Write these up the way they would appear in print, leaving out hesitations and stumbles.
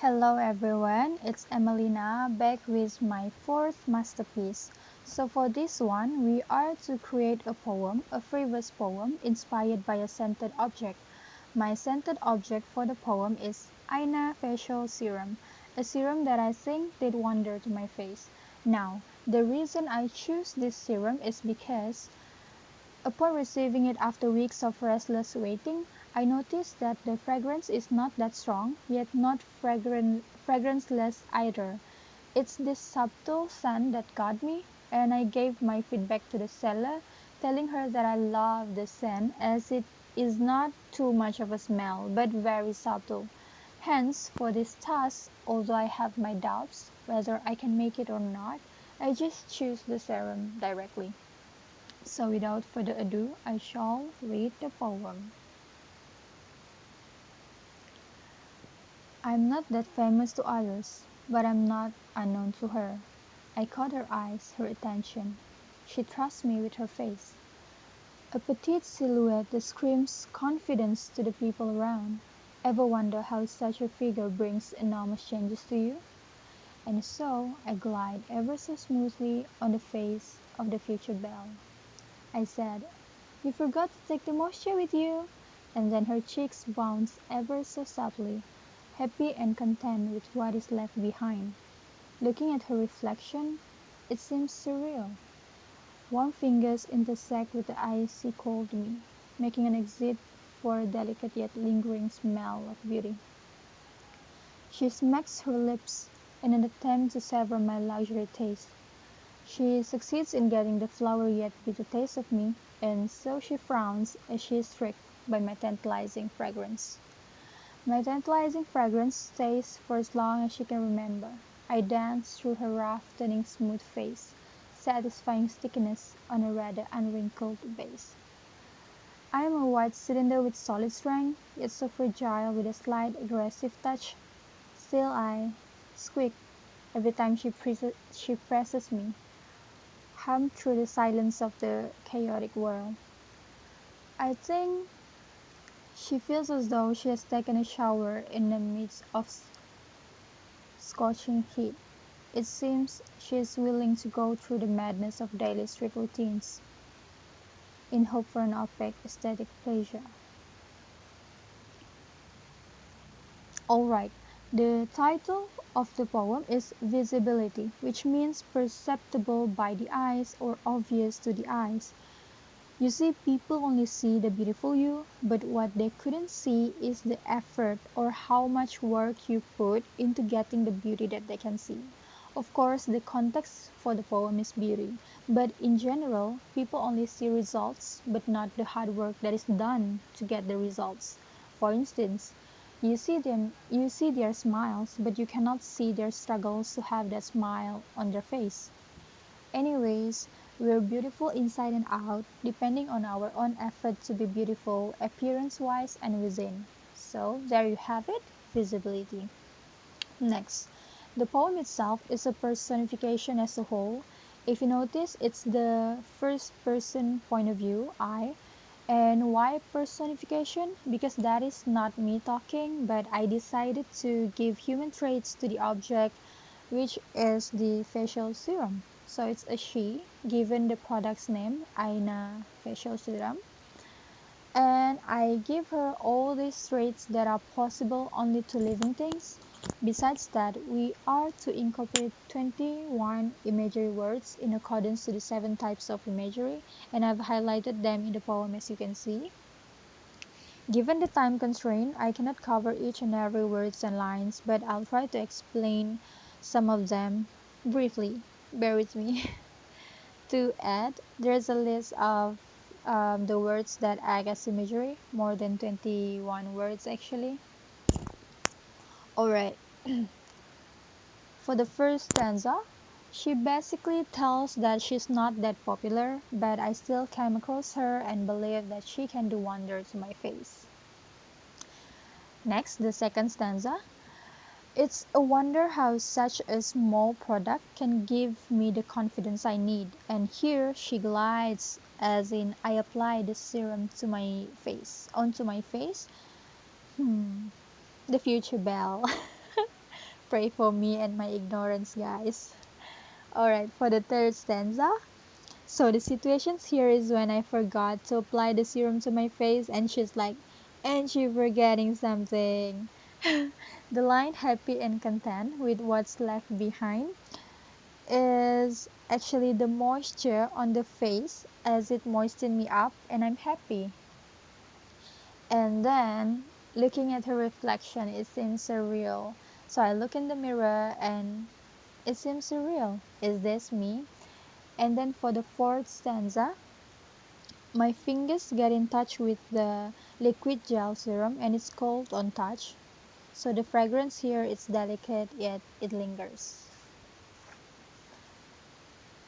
Hello everyone, it's Emelina back with my fourth masterpiece. So for this one, we are to create a poem, a free verse poem inspired by a scented object. My scented object for the poem is Aina Facial Serum, a serum that I think did wonder to my face. Now, the reason I choose this serum is because upon receiving it after weeks of restless waiting, I noticed that the fragrance is not that strong, yet not fragranceless either. It's this subtle scent that got me, and I gave my feedback to the seller, telling her that I love the scent as it is not too much of a smell, but very subtle. Hence, for this task, although I have my doubts whether I can make it or not, I just choose the serum directly. So without further ado, I shall read the poem. I'm not that famous to others, but I'm not unknown to her. I caught her eyes, her attention. She trusts me with her face. A petite silhouette that screams confidence to the people around. Ever wonder how such a figure brings enormous changes to you? And so I glide ever so smoothly on the face of the future belle. I said, "You forgot to take the moisture with you." And then her cheeks bounce ever so subtly, happy and content with what is left behind. Looking at her reflection, it seems surreal. Warm fingers intersect with the icy cold me, making an exit for a delicate yet lingering smell of beauty. She smacks her lips in an attempt to savor my luxury taste. She succeeds in getting the flowery yet bitter taste of me, and so she frowns as she is tricked by my tantalizing fragrance. My tantalizing fragrance stays for as long as she can remember. I dance through her rough, turning smooth face, satisfying stickiness on a rather unwrinkled base. I am a white cylinder with solid strength, yet so fragile with a slight aggressive touch. Still I squeak every time she presses me, hum through the silence of the chaotic world. I think she feels as though she has taken a shower in the midst of scorching heat. It seems she is willing to go through the madness of daily street routines in hope for an opaque aesthetic pleasure. Alright, the title of the poem is Visibility, which means perceptible by the eyes or obvious to the eyes. You see, people only see the beautiful you, but what they couldn't see is the effort or how much work you put into getting the beauty that they can see. Of course, the context for the poem is beauty, but in general, people only see results, but not the hard work that is done to get the results. For instance, you see their smiles, but you cannot see their struggles to have that smile on their face. Anyways, we're beautiful inside and out, depending on our own effort to be beautiful appearance-wise and within. So, there you have it, visibility. Next, the poem itself is a personification as a whole. If you notice, it's the first person point of view, I. And why personification? Because that is not me talking, but I decided to give human traits to the object, which is the facial serum. So it's a she, given the product's name, Aina Facial Serum. And I give her all these traits that are possible only to living things. Besides that, we are to incorporate 21 imagery words in accordance to the 7 types of imagery, and I've highlighted them in the poem as you can see. Given the time constraint, I cannot cover each and every words and lines, but I'll try to explain some of them briefly. Bear with me. To add, there's a list of the words that act as imagery, more than 21 words actually. Alright, for the first stanza, she basically tells that she's not that popular, but I still came across her and believe that she can do wonders to my face. Next, the second stanza. It's a wonder how such a small product can give me the confidence I need. And here she glides, as in I apply the serum to my face, onto my face. The future belle. pray for me and my ignorance, guys. Alright, for the third stanza. So the situations here is when I forgot to apply the serum to my face and she's like, "Ain't you forgetting something?" The line happy and content with what's left behind is actually the moisture on the face as it moistened me up and I'm happy. And then looking at her reflection, it seems surreal. So I look in the mirror and it seems surreal. Is this me? And then for the fourth stanza, my fingers get in touch with the liquid gel serum and it's cold on touch. So the fragrance here is delicate yet it lingers.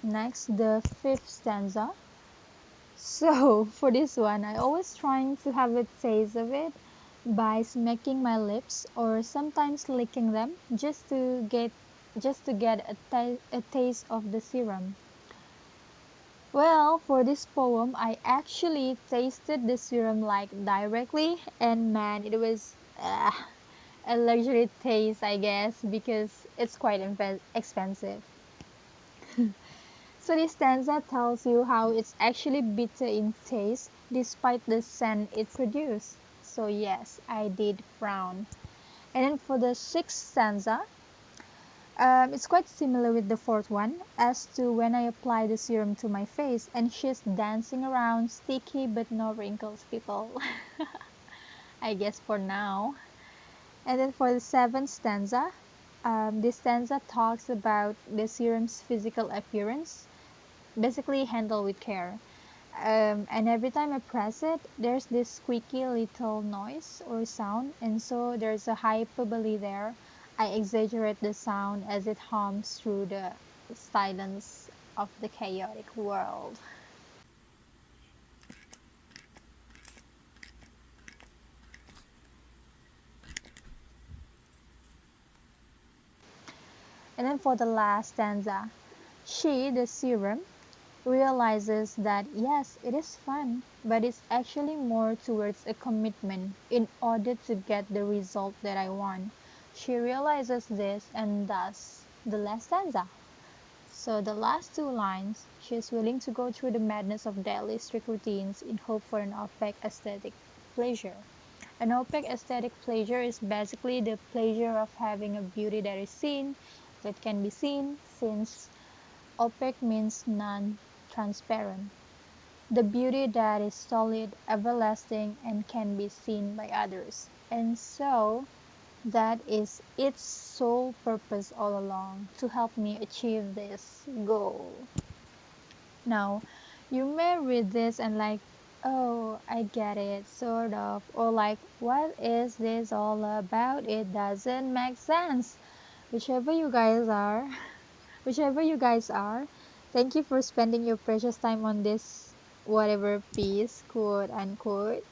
Next, the fifth stanza. So for this one, I always trying to have a taste of it by smacking my lips or sometimes licking them just to get a taste of the serum. Well, for this poem, I actually tasted the serum like directly, and man, it was a luxury taste, I guess, because it's quite expensive. So this stanza tells you how it's actually bitter in taste despite the scent it produced. So yes, I did frown. And then for the sixth stanza, it's quite similar with the fourth one as to when I apply the serum to my face and she's dancing around sticky but no wrinkles, people. I guess for now. And then for the seventh stanza, this stanza talks about the serum's physical appearance, basically handled with care. And every time I press it, there's this squeaky little noise or sound, and so there's a hyperbole there. I exaggerate the sound as it hums through the silence of the chaotic world. And then for the last stanza, she, the serum, realizes that yes, it is fun, but it's actually more towards a commitment in order to get the result that I want. She realizes this and thus the last stanza. So the last two lines, she is willing to go through the madness of daily strict routines in hope for an opaque aesthetic pleasure. An opaque aesthetic pleasure is basically the pleasure of having a beauty that is seen, that can be seen, since opaque means non-transparent. The beauty that is solid, everlasting, and can be seen by others. And so, that is its sole purpose all along, to help me achieve this goal. Now, you may read this and like, oh, I get it, sort of, or like, what is this all about? It doesn't make sense. Whichever you guys are, whichever you guys are, thank you for spending your precious time on this whatever piece, quote unquote.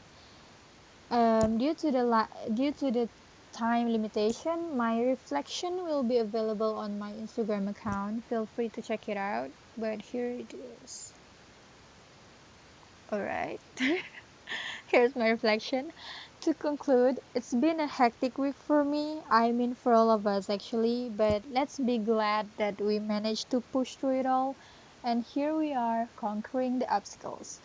Due to the time limitation, my reflection will be available on my Instagram account. Feel free to check it out. But here it is. Alright, here's my reflection. To conclude, it's been a hectic week for me. I mean, for all of us actually, but let's be glad that we managed to push through it all. And here we are conquering the obstacles.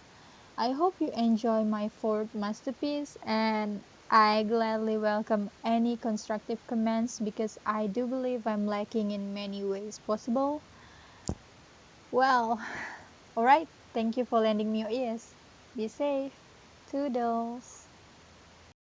I hope you enjoy my fourth masterpiece, and I gladly welcome any constructive comments because I do believe I'm lacking in many ways possible. Well, alright, thank you for lending me your ears. Be safe. Toodles.